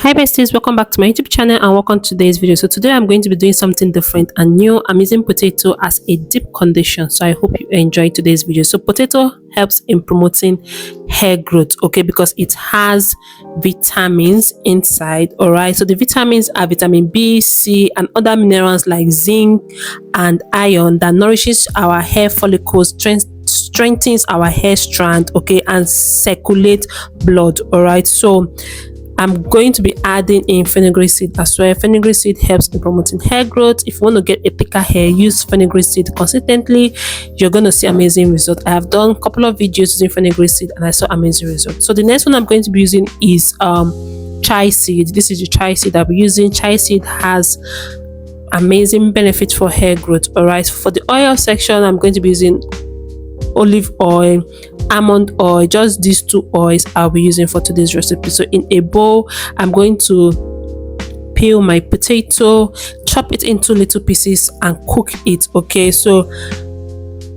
Hi besties, welcome back to my YouTube channel and welcome to today's video. So today I'm going to be doing something different and new. I'm using potato as a deep condition, so I hope you enjoy today's video. So potato helps in promoting hair growth, okay, because it has vitamins inside. All right, so the vitamins are vitamin B, C and other minerals like zinc and iron that nourishes our hair follicles, strengthens our hair strand, okay, and circulate blood. All right, so I'm going to be adding in fenugreek seed as well. Fenugreek seed helps in promoting hair growth. If you want to get a thicker hair, use fenugreek seed consistently. You're going to see amazing results. I have done a couple of videos using fenugreek seed and I saw amazing results. So the next one I'm going to be using is chai seed. This is the chai seed I'll be using. Chai seed has amazing benefits for hair growth. All right, for the oil section, I'm going to be using olive oil, almond oil, just these two oils I'll be using for today's recipe. So in a bowl, I'm going to peel my potato, chop it into little pieces and cook it. Okay, so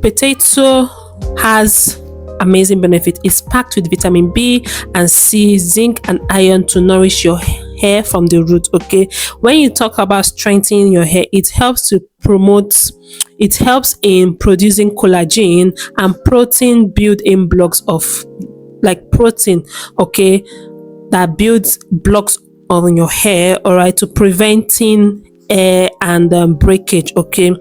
potato has amazing benefit. It's packed with vitamin B and C, zinc and iron to nourish your hair from the root. Okay, when you talk about strengthening your hair, it helps in producing collagen and protein build-in blocks of protein, okay, that builds blocks on your hair, all right, to preventing hair and breakage, okay.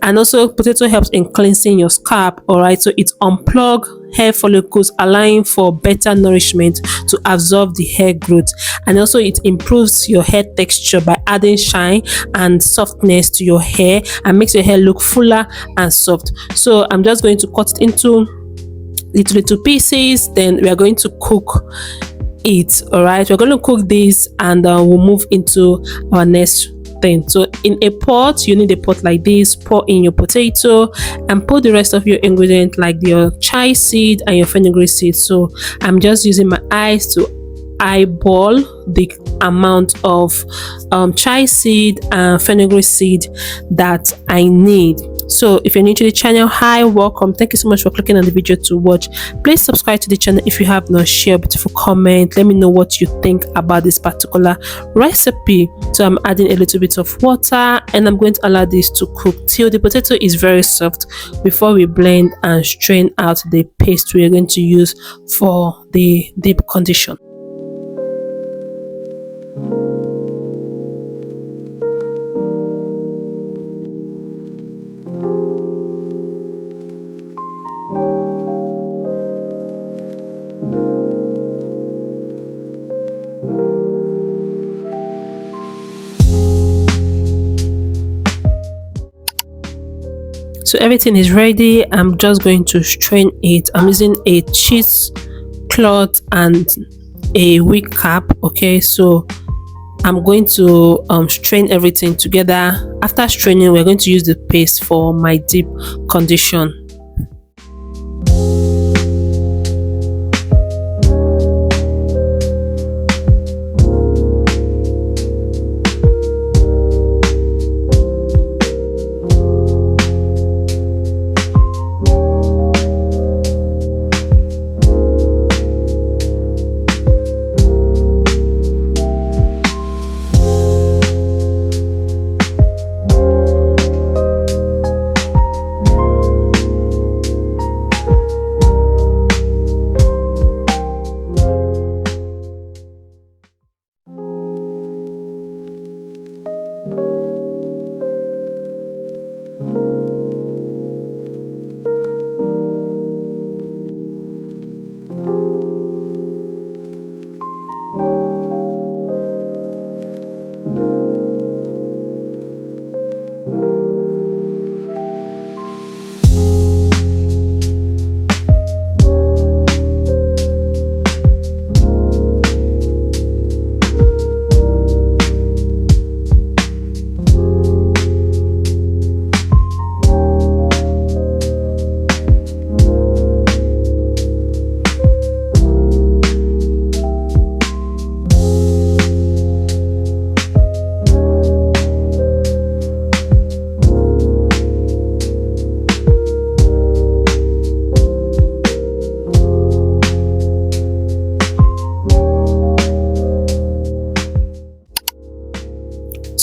And also potato helps in cleansing your scalp, all right, so it unplug hair follicles, allowing for better nourishment to absorb the hair growth. And also it improves your hair texture by adding shine and softness to your hair and makes your hair look fuller and soft. So I'm just going to cut it into little pieces, then we are going to cook it. All right, we're going to cook this and we'll move into our next thing. So in a pot, you need a pot like this. Pour in your potato and put the rest of your ingredient like your chai seed and your fenugreek seed. So I'm just using my eyes to eyeball the amount of chai seed and fenugreek seed that I need. So if you're new to the channel, hi, welcome. Thank you so much for clicking on the video to watch. Please subscribe to the channel if you have not. Share a beautiful comment. Let me know what you think about this particular recipe. So I'm adding a little bit of water and I'm going to allow this to cook till the potato is very soft before we blend and strain out the paste we're going to use for the deep condition. So everything is ready. I'm just going to strain it. I'm using a cheesecloth and a wig cap, okay. So I'm going to strain everything together. After straining, we're going to use the paste for my deep condition.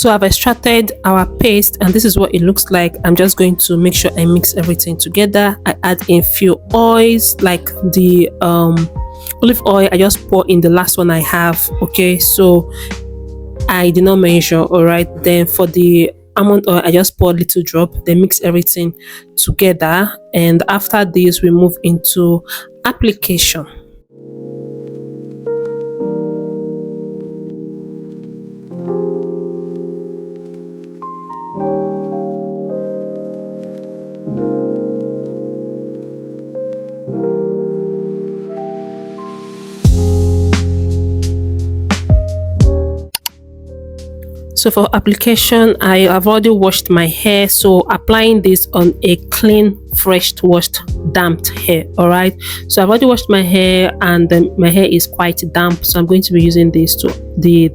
So I've extracted our paste and this is what it looks like. I'm just going to make sure I mix everything together. I add in few oils, like the olive oil. I just pour in the last one I have. Okay, so I did not measure. All right, then for the almond oil, I just pour a little drop, then mix everything together. And after this, we move into application. So for application, I have already washed my hair, so applying this on a clean, fresh washed, damped hair. All right, so I've already washed my hair and my hair is quite damp, so I'm going to be using this to the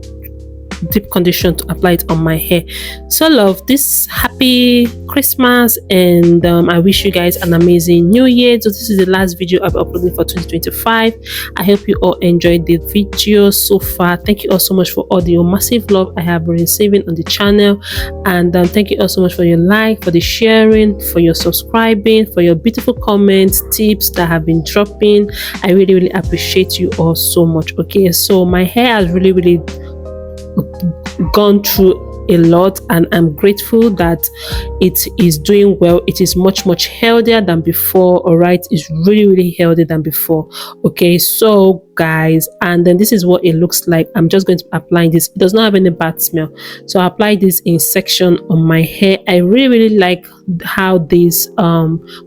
deep condition to apply it on my hair. So love, this happy Christmas, and I wish you guys an amazing new year. So this is the last video I'll be uploading for 2025. I hope you all enjoyed the video so far. Thank you all so much for all the massive love I have been receiving on the channel, and thank you all so much for your like, for the sharing, for your subscribing, for your beautiful comments, tips that have been dropping. I really appreciate you all so much. Okay, so my hair has really gone through a lot, and I'm grateful that it is doing well. It is much healthier than before. All right, it's really healthier than before. Okay, so guys, and then this is what it looks like. I'm just going to apply this. It does not have any bad smell, so I apply this in section on my hair. I really like how this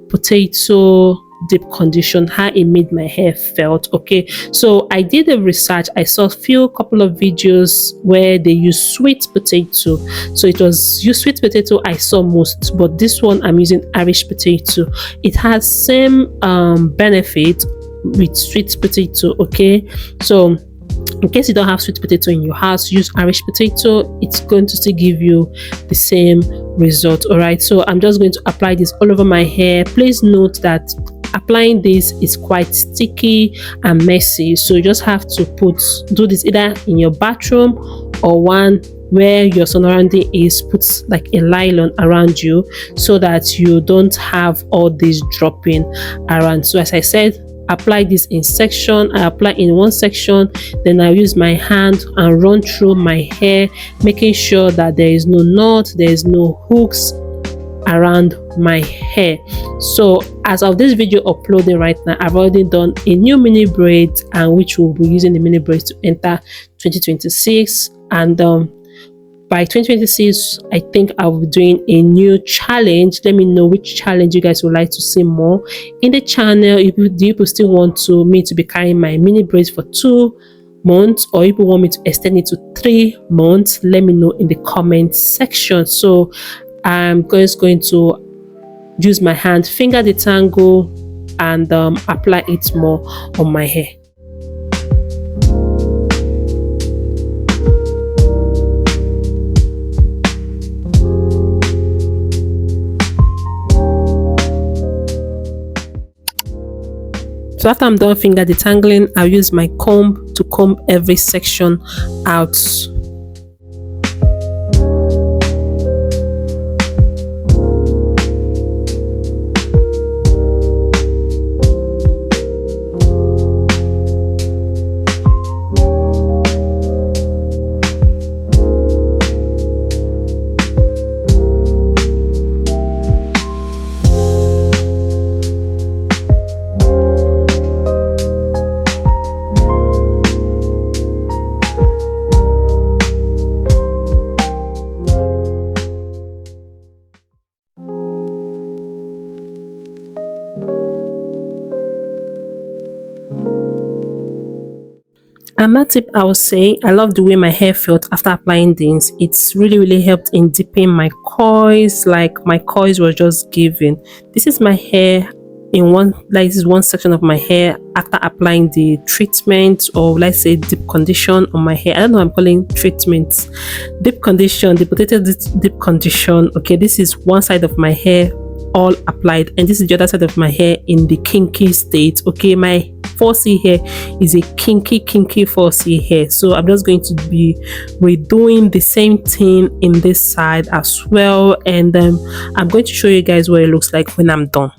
potato deep condition, how it made my hair felt. Okay, so I did a research. I saw a couple of videos where they use sweet potato, so it was sweet potato I saw most, but this one I'm using Irish potato. It has same benefit with sweet potato. Okay, so in case you don't have sweet potato in your house, use Irish potato. It's going to still give you the same result. All right, so I'm just going to apply this all over my hair. Please note that applying this is quite sticky and messy, so you just have to do this either in your bathroom or one where your surrounding is, put like a nylon around you so that you don't have all this dropping around. So as I said, apply this in section. I apply in one section, then I use my hand and run through my hair, making sure that there is no knot, there is no hooks around my hair. So as of this video uploading right now, I've already done a new mini braid, and which we'll be using the mini braids to enter 2026. And by 2026, I think I'll be doing a new challenge. Let me know which challenge you guys would like to see more in the channel. If you still want me to be carrying my mini braids for 2 months, or if you want me to extend it to 3 months, let me know in the comment section. So I'm just going to use my hand, finger detangle, and apply it more on my hair. So after I'm done finger detangling, I'll use my comb to comb every section out. Another tip I would say, I love the way my hair felt after applying this. It's really helped in deepening my coils. Like my coils were just giving. This is my hair in one, like this is one section of my hair after applying the treatment, or let's say deep condition on my hair. I don't know, I'm calling treatments deep condition, the potato deep condition. Okay, this is one side of my hair all applied, and this is the other side of my hair in the kinky state. Okay, falsy hair is a kinky falsy hair. So I'm just going to be redoing the same thing in this side as well, and I'm going to show you guys what it looks like when I'm done.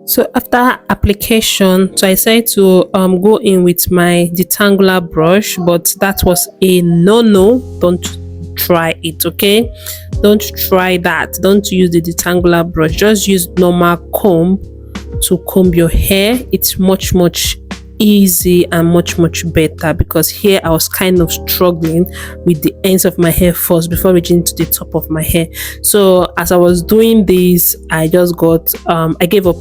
So after application, so I decided to go in with my detangler brush, but that was a no. Don't try it, okay? Don't try that. Don't use the detangler brush. Just use normal comb to comb your hair. It's much easy and much better, because here I was kind of struggling with the ends of my hair first before reaching to the top of my hair. So as I was doing this, I just got I gave up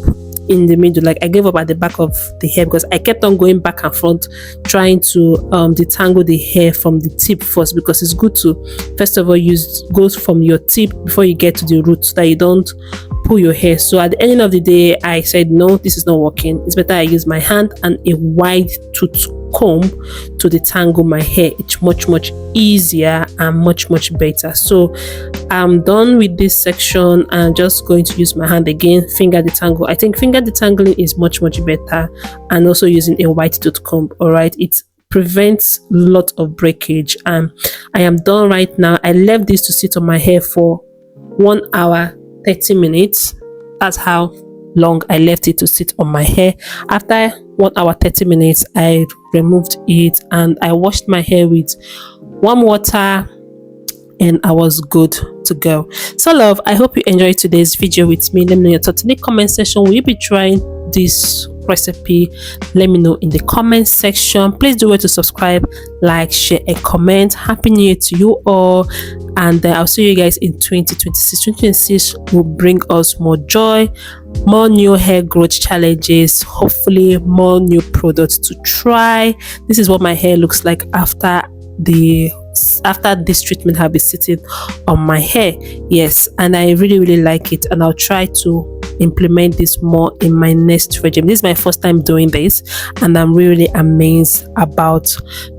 in the middle. Like I gave up at the back of the hair because I kept on going back and front trying to detangle the hair from the tip first, because it's good to first of all go from your tip before you get to the root, so that you don't pull your hair. So at the end of the day, I said no, this is not working. It's better I use my hand and a wide tooth comb to detangle my hair. It's much easier and much better. So I'm done with this section. I'm just going to use my hand again, finger detangle. I think finger detangling is much better, and also using a wide tooth comb. All right, it prevents a lot of breakage. And I am done right now. I left this to sit on my hair for 1 hour 30 minutes. That's how long I left it to sit on my hair. After 1 hour 30 minutes, I removed it and I washed my hair with warm water, and I was good to go. So love, I hope you enjoyed today's video with me. Let me know your thoughts in the comment section. Will you be trying this recipe? Let me know in the comment section. Please do it to subscribe, like, share, and comment. Happy New Year to you all, and I'll see you guys in 2026. 2026 will bring us more joy, more new hair growth challenges, hopefully more new products to try. This is what my hair looks like after this treatment have been sitting on my hair. Yes, and I really like it, and I'll try to implement this more in my next regime. This is my first time doing this, and I'm really amazed about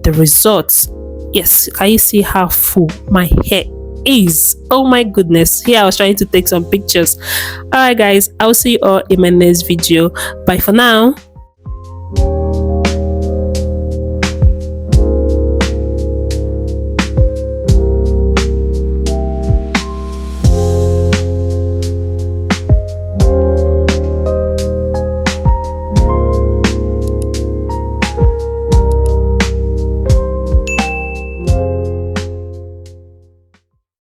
the results. Yes, can you see how full my hair is? Oh my goodness. Here I was trying to take some pictures. All right guys, I'll see you all in my next video. Bye for now.